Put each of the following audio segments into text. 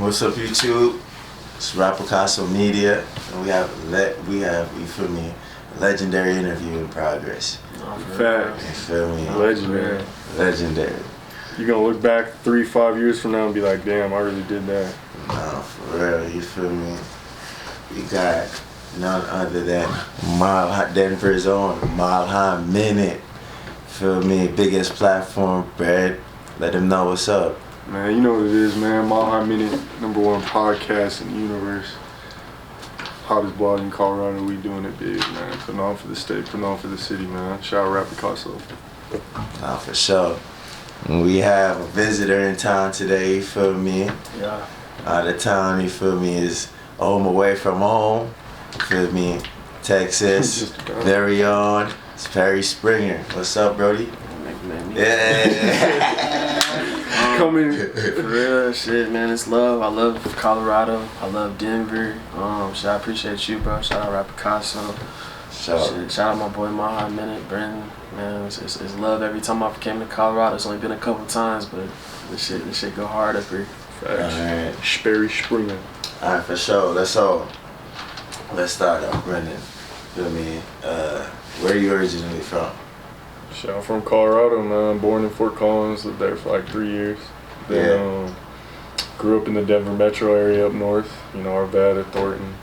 What's up, YouTube? It's Rap Picasso Media, and we have you feel me, a legendary interview in progress. Facts. You feel me? Legendary. Legendary. You're gonna look back 3-5 years from now and be like, damn, I really did that. No, for real, you feel me? We got none other than Denver's own Mile High Minute. Feel me? Biggest platform, Brad. Let them know what's up. Man, you know what it is, man. Mile High Minute, #1 podcast in the universe. Hottest blog in Colorado. We doing it big, man. Putting on for the state, putting on for the city, man. Shout out Rap Picasso. Nah, for sure. We have a visitor in town today, you feel me? Yeah. Out of town, you feel me, is home away from home. You feel me? Texas. Very own Sperry Springer. What's up, Brody? Yeah. For real shit, man. It's love. I love Colorado. I love Denver. I appreciate you, bro. Shout out Rap Picasso. Shout out my boy Mile High Minute, Brendan. Man, it's love every time I came to Colorado. It's only been a couple times, but this shit go hard up here. Facts. Alright. Sperry Springer. Alright, for sure. Let's start off, Brendan. Feel me? Where are you originally from? Shout out from Colorado, man. Born in Fort Collins, lived there for like 3 years. Then grew up in the Denver metro area up north, Arvada, Thornton.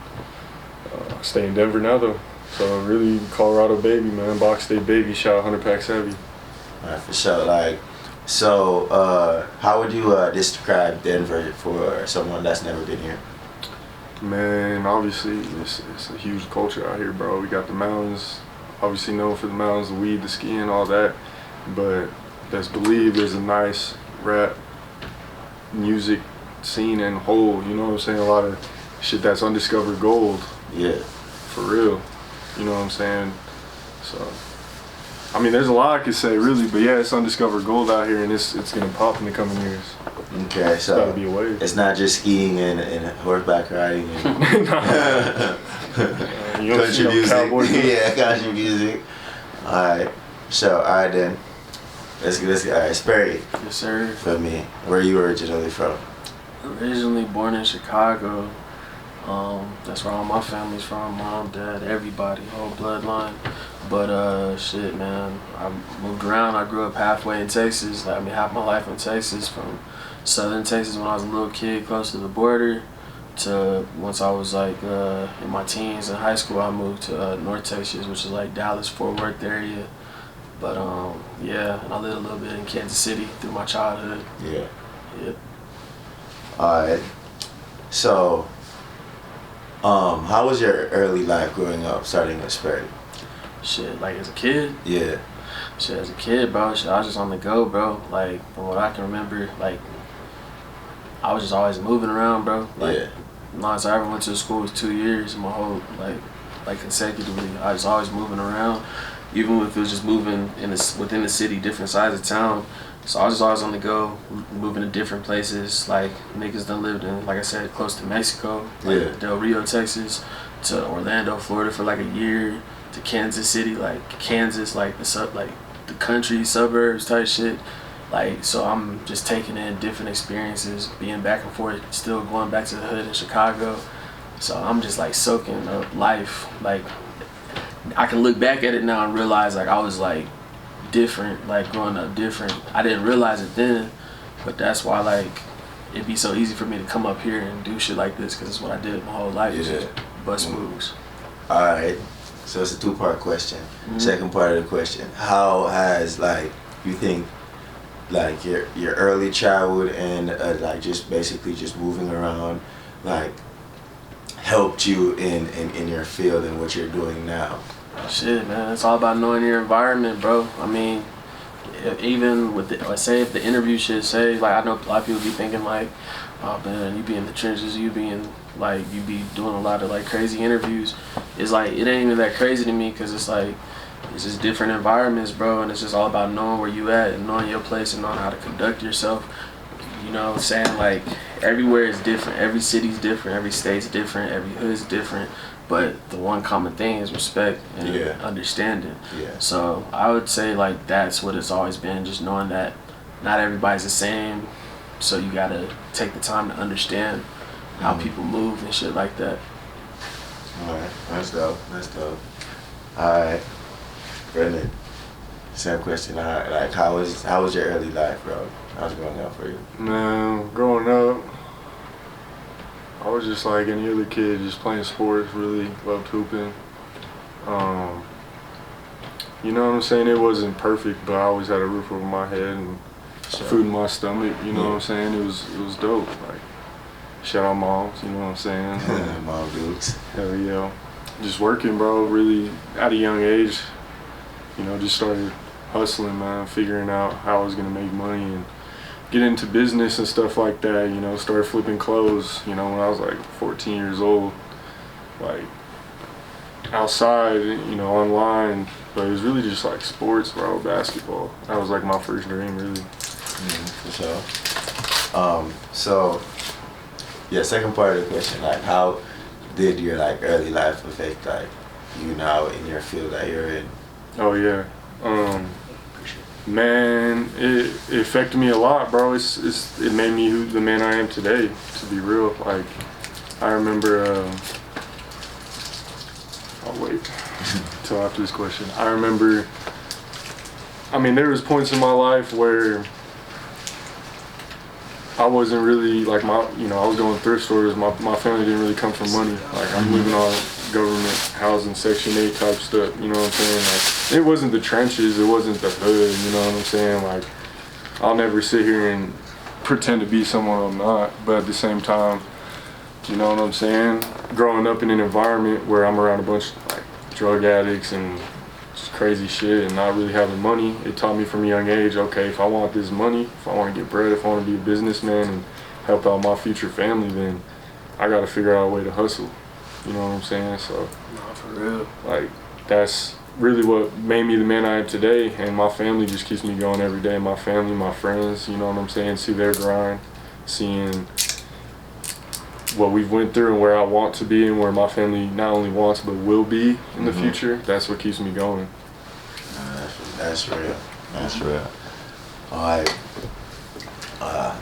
Stay in Denver now though. So really Colorado baby, man. Box State baby. Shout out 100 Packs Heavy. Alright, for sure. How would you describe Denver for someone that's never been here? Man, obviously it's a huge culture out here, bro. We got the mountains. Obviously known for the mountains, the weed, the skiing, all that. But best believe there's a nice rap music scene and whole, you know what I'm saying? A lot of shit that's undiscovered gold. Yeah. For real. You know what I'm saying? So, I mean, there's a lot I could say really, but yeah, it's undiscovered gold out here and it's gonna pop in the coming years. Okay, so gotta be a wave. It's not just skiing and horseback riding and you don't see country no music. cowboys. Yeah, country music. Alright. So, alright then. Let's get alright, Sperry. Yes, sir. For me. Where are you originally from? Originally born in Chicago. That's where all my family's from. Mom, dad, everybody, whole bloodline. But shit, man. I moved around. I grew up halfway in Texas. Half my life in Texas, from southern Texas when I was a little kid, close to the border, to once I was like in my teens in high school, I moved to North Texas, which is like Dallas, Fort Worth area. But yeah, and I lived a little bit in Kansas City through my childhood. Yeah. Yep. Alright. So, how was your early life growing up, starting at Sperry? Shit, like as a kid? Yeah. Shit, as a kid, bro, shit, I was just on the go, bro. Like, from what I can remember, like, I was just always moving around, bro. Like, Yeah. the longest I ever went to school was 2 years, my whole, like consecutively. I was always moving around, even if it was just moving within the city, different sides of town. So I was just always on the go, moving to different places. Like, niggas done lived in, like I said, close to Mexico, like Del Rio, Texas, to Orlando, Florida for like a year, to Kansas City, like Kansas, like the country, suburbs type shit. Like, so I'm just taking in different experiences, being back and forth, still going back to the hood in Chicago. So I'm just like soaking up life. Like, I can look back at it now and realize like I was like different, like growing up different. I didn't realize it then, but that's why like it'd be so easy for me to come up here and do shit like this, because it's what I did my whole life. Yeah. Bust moves. Alright. So it's a two-part question. Second part of the question: how has you think your early childhood and just basically just moving around helped you in your field and what you're doing now? Shit, man, it's all about knowing your environment, bro. I mean, even with let's say if the interview should say, like, I know a lot of people be thinking like, oh man, you be in the trenches, you be doing a lot of like crazy interviews. It's like, it ain't even that crazy to me, because it's like, it's just different environments, bro, and it's just all about knowing where you at and knowing your place and knowing how to conduct yourself. You know what I'm saying? Like, everywhere is different, every city's different, every state's different, every hood's different, but the one common thing is respect and understanding. Yeah. So I would say like that's what it's always been, just knowing that not everybody's the same, So you gotta take the time to understand how people move and shit like that. Alright, that's dope. Alright, Brendan, same question. Like, how was your early life, bro? How's it going out for you? Man, growing up, I was just like any other kid, just playing sports, really loved hooping. You know what I'm saying? It wasn't perfect, but I always had a roof over my head and food in my stomach, you know what I'm saying? It was dope. Like, shout out moms, you know what I'm saying? Mom dudes. Hell yeah. Just working, bro, really at a young age, you know, just started hustling, man, figuring out how I was gonna make money and get into business and stuff like that, you know, started flipping clothes, you know, when I was like 14 years old, like outside, you know, online, but it was really just like sports, bro, basketball. That was like my first dream, really. For sure. So, yeah, second part of the question, like, how did your like early life affect like you now in your field that you're in? Oh yeah, man, it affected me a lot, bro. It made me the man I am today, to be real. Like, I remember, I'll wait until after this question. I remember, I mean, there was points in my life where I wasn't really, like, you know, I was going thrift stores. My family didn't really come from money. Like, I'm living on government housing, Section 8 type stuff, you know what I'm saying? Like, it wasn't the trenches, it wasn't the hood, you know what I'm saying? Like, I'll never sit here and pretend to be someone I'm not, but at the same time, you know what I'm saying? Growing up in an environment where I'm around a bunch of, like, drug addicts and just crazy shit and not really having money, it taught me from a young age, okay, if I want this money, if I want to get bread, if I want to be a businessman and help out my future family, then I got to figure out a way to hustle. You know what I'm saying? So, No, for real. like, that's really what made me the man I am today, and my family just keeps me going every day. My family, my friends, you know what I'm saying? See their grind, seeing what we've went through and where I want to be and where my family not only wants but will be in the future. That's what keeps me going. That's real. That's real. All right.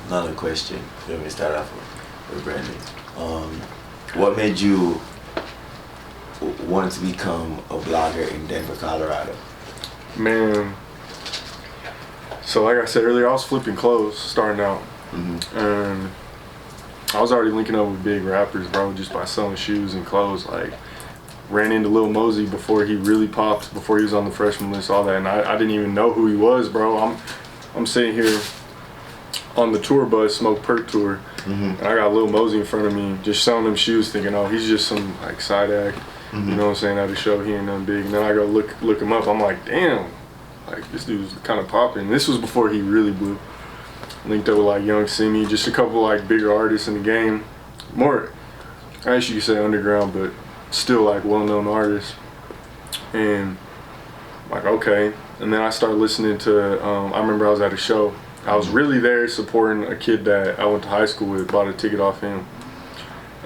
Another question. Let me start off with Brandon. What made you want to become a blogger in Denver, Colorado? Man, so like I said earlier, I was flipping clothes starting out. And I was already linking up with big rappers, bro, just by selling shoes and clothes. Like, ran into Lil Mosey before he really popped, before he was on the freshman list, all that. And I didn't even know who he was, bro. I'm sitting here on the tour bus, Smoke Perk tour, and I got Lil Mosey in front of me, just selling them shoes, thinking, oh, he's just some like side act. You know what I'm saying? At a show, he ain't nothing big. And then I go look him up. I'm like, damn, like this dude's kind of popping. This was before he really blew. Linked up with like Young Simi, just a couple like bigger artists in the game. More, I guess you could say underground, but still like well-known artists. And like, okay. And then I started listening to, I remember I was at a show. I was really there supporting a kid that I went to high school with, bought a ticket off him.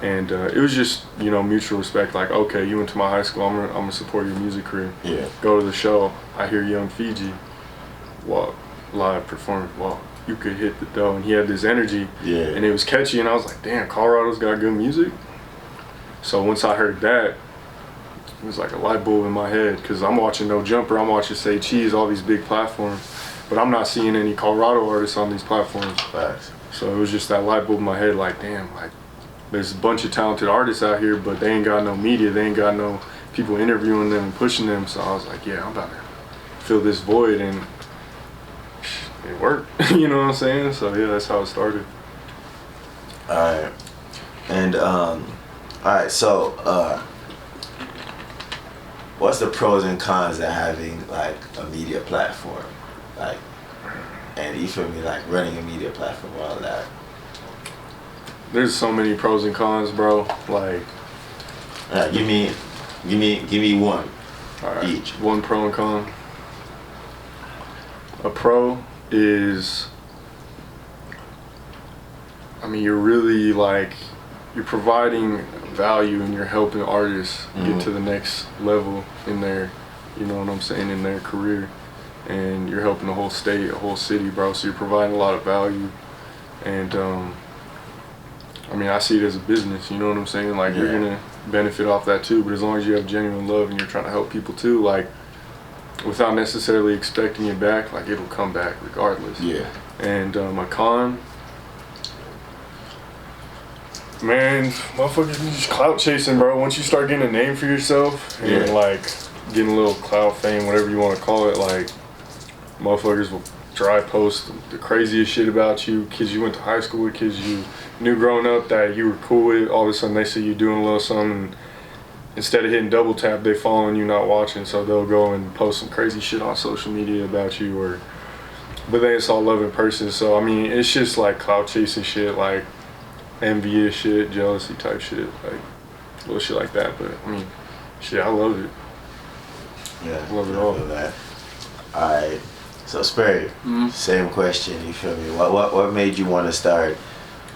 And it was just, you know, mutual respect. Like, okay, you went to my high school, I'm gonna support your music career. Yeah. Go to the show, I hear Young Fiji walk, live performance, walk. You could hit the dough, and he had this energy, and it was catchy, and I was like, damn, Colorado's got good music. So once I heard that, it was like a light bulb in my head, because I'm watching No Jumper, I'm watching Say Cheese, all these big platforms, but I'm not seeing any Colorado artists on these platforms. Facts. So it was just that light bulb in my head, like, damn, like, there's a bunch of talented artists out here, but they ain't got no media, they ain't got no people interviewing them and pushing them. So I was like, yeah, I'm about to fill this void, and it worked. You know what I'm saying? So yeah, that's how it started. Alright. And alright, so what's the pros and cons of having like a media platform? Like, and you feel me, like running a media platform, all that? There's so many pros and cons, bro. Like, give me one. all right, each. One pro and con. A pro is, I mean, you're really like, you're providing value and you're helping artists get to the next level in their, you know what I'm saying, in their career. And you're helping a whole state, a whole city, bro. So you're providing a lot of value. And I mean, I see it as a business, you know what I'm saying? Like, you're gonna benefit off that too, but as long as you have genuine love and you're trying to help people too, like, without necessarily expecting it back, like, it'll come back regardless. Yeah. And a con, man, motherfuckers just clout chasing, bro. Once you start getting a name for yourself and like getting a little clout fame, whatever you want to call it, like, motherfuckers will try post the craziest shit about you, kids you went to high school with, kids you knew growing up that you were cool with. All of a sudden they see you doing a little something, instead of hitting double tap, they following you, not watching, so they'll go and post some crazy shit on social media about you, but then it's all love in person. So I mean, it's just like clout chasing shit, like envious shit, jealousy type shit, like little shit like that. But I mean, shit, I love it. Yeah, I love it all. That. Alright, so Sperry, same question, you feel me? What made you want to start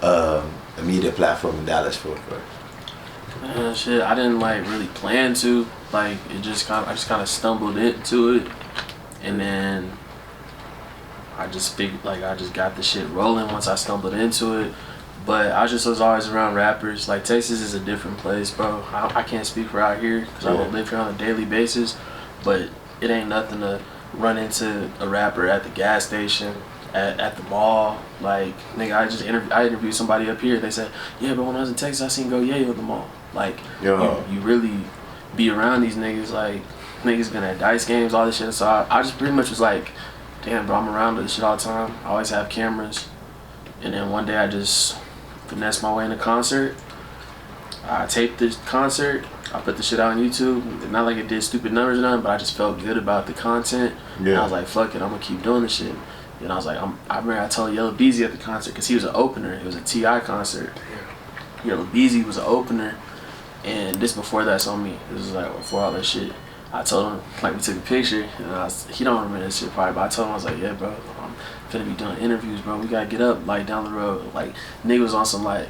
a media platform in Dallas for? Shit, I didn't like really plan to. Like, I just kind of stumbled into it, and then I just figured, like, I just got the shit rolling once I stumbled into it. But I just was always around rappers. Like, Texas is a different place, bro. I can't speak for out here because I don't live here on a daily basis, but it ain't nothing to run into a rapper at the gas station, at the mall. Like, nigga, I interviewed somebody up here. They said, yeah, but when I was in Texas, I seen Go Yayo at the mall. Like, you really be around these niggas. Like, niggas been at dice games, all this shit. So I just pretty much was like, damn, bro, I'm around this shit all the time. I always have cameras. And then one day I just finessed my way in a concert. I taped the concert. I put the shit out on YouTube. Not like it did stupid numbers or nothing, but I just felt good about the content. Yeah. And I was like, fuck it, I'm gonna keep doing this shit. And I was like, I remember I told Yellow Beezy at the concert, because he was an opener. It was a T.I. concert. Yellow Beezy was an opener. And this before that's on me. This was like before all that shit. I told him, like, we took a picture, and he don't remember that shit probably, but I told him, I was like, yeah, bro, I'm finna be doing interviews, bro. We gotta get up, like, down the road. Like, nigga was on some, like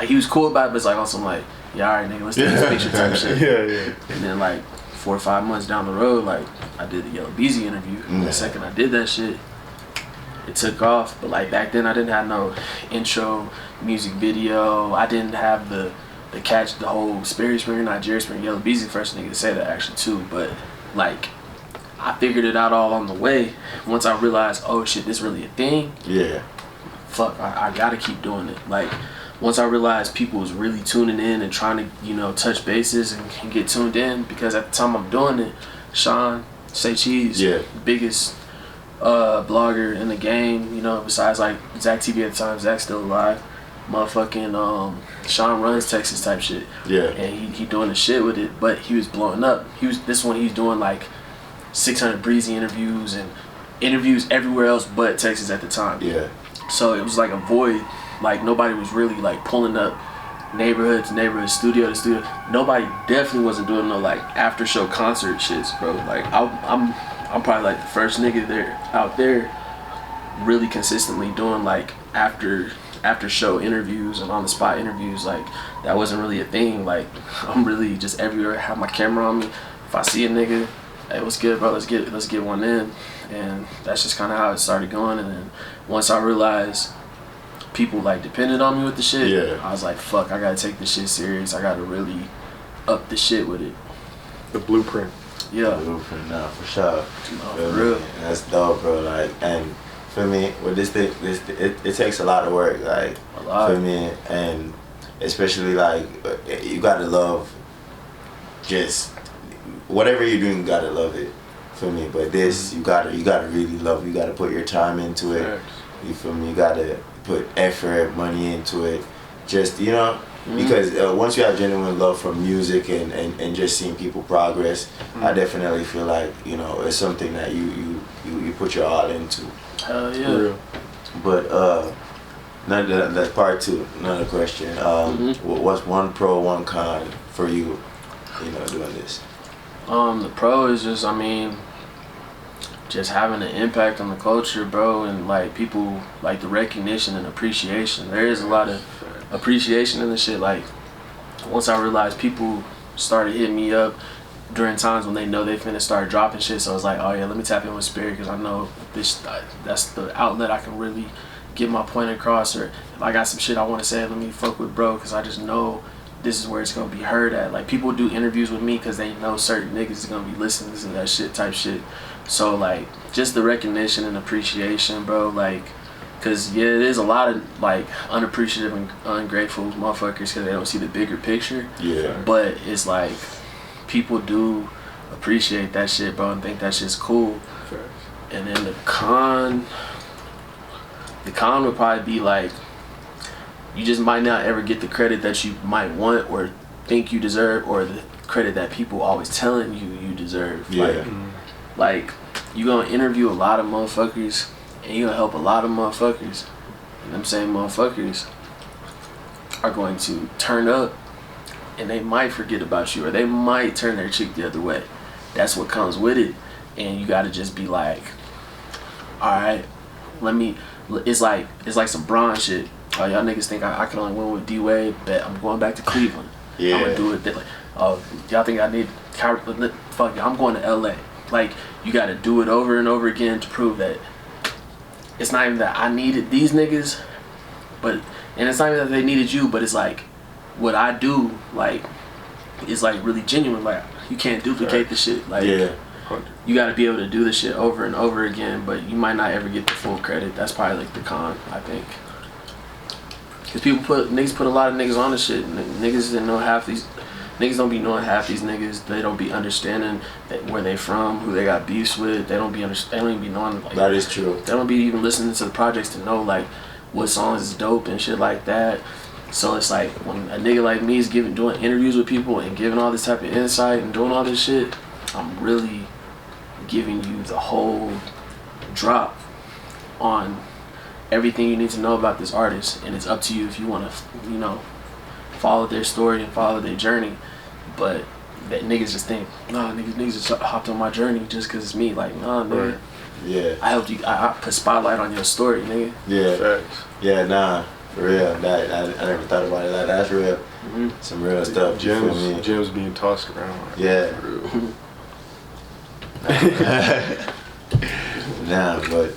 he was cool about it, but it's like on some, like, yeah, all right, nigga, let's take this picture type shit. Yeah. And then, like, 4 or 5 months down the road, like, I did the Yellow Beezy interview. The second I did that shit, it took off. But, like, back then I didn't have no intro music video. I didn't have the catch the whole Sperry Springer, not Jerry Springer, Yellow Beezy, first nigga to say that actually too. But like, I figured it out all on the way. Once I realized, oh shit, this really a thing. Yeah. Fuck, I gotta keep doing it. Like, once I realized people was really tuning in and trying to, you know, touch bases and get tuned in, because at the time I'm doing it, Shawn, Say Cheese, biggest blogger in the game, you know, besides like Zach TV at the time. Zach's still alive. Motherfucking Shawn runs Texas type shit. Yeah. And he doing the shit with it, but he was blowing up. This one he's doing like 600 Breezy interviews and interviews everywhere else but Texas at the time. Yeah. So it was like a void. Like, nobody was really like pulling up neighborhood to neighborhood, studio to studio. Nobody definitely wasn't doing no like after show concert shits, bro. Like, I'm probably like the first nigga out there really consistently doing like after show interviews and on the spot interviews. Like, that wasn't really a thing. Like, I'm really just everywhere, have my camera on me. If I see a nigga, hey, what's good, bro? Let's get one in. And that's just kind of how it started going. And then once I realized people like depended on me with the shit, I was like, fuck, I gotta take this shit serious. I gotta really up the shit with it. The blueprint. Yeah. The blueprint, nah, for sure. For real. That's dope, bro. Like, and for me, with this thing, it takes a lot of work, like, for me, and especially like, you gotta love just whatever you're doing. You gotta love it, for me. But this, you gotta really love it. You gotta put your time into it. You feel me? You gotta put effort, money into it. Just, you know, because once you have genuine love for music and just seeing people progress, I definitely feel like, you know, it's something that you put your all into. Hell yeah. But that's part two. Another question. What's one pro, one con for you, you know, doing this? The pro is just, I mean, just having an impact on the culture, bro, and like people, like the recognition and appreciation. There is a lot of appreciation in the shit. Like, once I realized people started hitting me up during times when they know they finna start dropping shit, so I was like, oh yeah, let me tap in with Sperry, because I know that's the outlet I can really get my point across, or if I got some shit I want to say, let me fuck with bro, because I just know this is where it's gonna be heard at. Like, people do interviews with me because they know certain niggas is gonna be listening to that shit type shit. So like, just the recognition and appreciation, bro. Like, cause yeah, there's a lot of like unappreciative and ungrateful motherfuckers because they don't see the bigger picture. Yeah. But it's like, people do appreciate that shit, bro, and think that shit's cool. And then the con would probably be like, you just might not ever get the credit that you might want or think you deserve, or the credit that people always telling you deserve. Yeah. Like you gonna interview a lot of motherfuckers and you gonna help a lot of motherfuckers, and them same motherfuckers are going to turn up and they might forget about you, or they might turn their cheek the other way. That's what comes with it. And you gotta just be like, alright, it's like some Bron shit. Oh, y'all niggas think I can only win with D-Wade, bet I'm going back to Cleveland. Yeah. I'm gonna do it. Like, oh, y'all think I need fuck it, I'm going to LA. Like, you gotta do it over and over again to prove that it's not even that I needed these niggas, and it's not even that they needed you, but it's like, what I do, like, is like really genuine. Like, you can't duplicate the shit. Like, you gotta be able to do the shit over and over again, but you might not ever get the full credit. That's probably like the con, I think. Cause niggas put a lot of niggas on the shit. Niggas didn't know half these. Niggas don't be knowing half these niggas. They don't be understanding where they from, who they got beefs with. They don't even be knowing. Like, that is true. They don't be even listening to the projects to know like what songs is dope and shit like that. So it's like, when a nigga like me is doing interviews with people and giving all this type of insight and doing all this shit, I'm really giving you the whole drop on everything you need to know about this artist, and it's up to you if you want to, follow their story and follow their journey. But that niggas just think, nah, niggas just hopped on my journey just cause it's me. Like, nah, nigga. Yeah. I helped you. I put spotlight on your story, nigga. Yeah. Facts. Yeah, nah, for real. That I never thought about it. That's real. Mm-hmm. Some real stuff. Gems being tossed around. Like, yeah. Nah, but.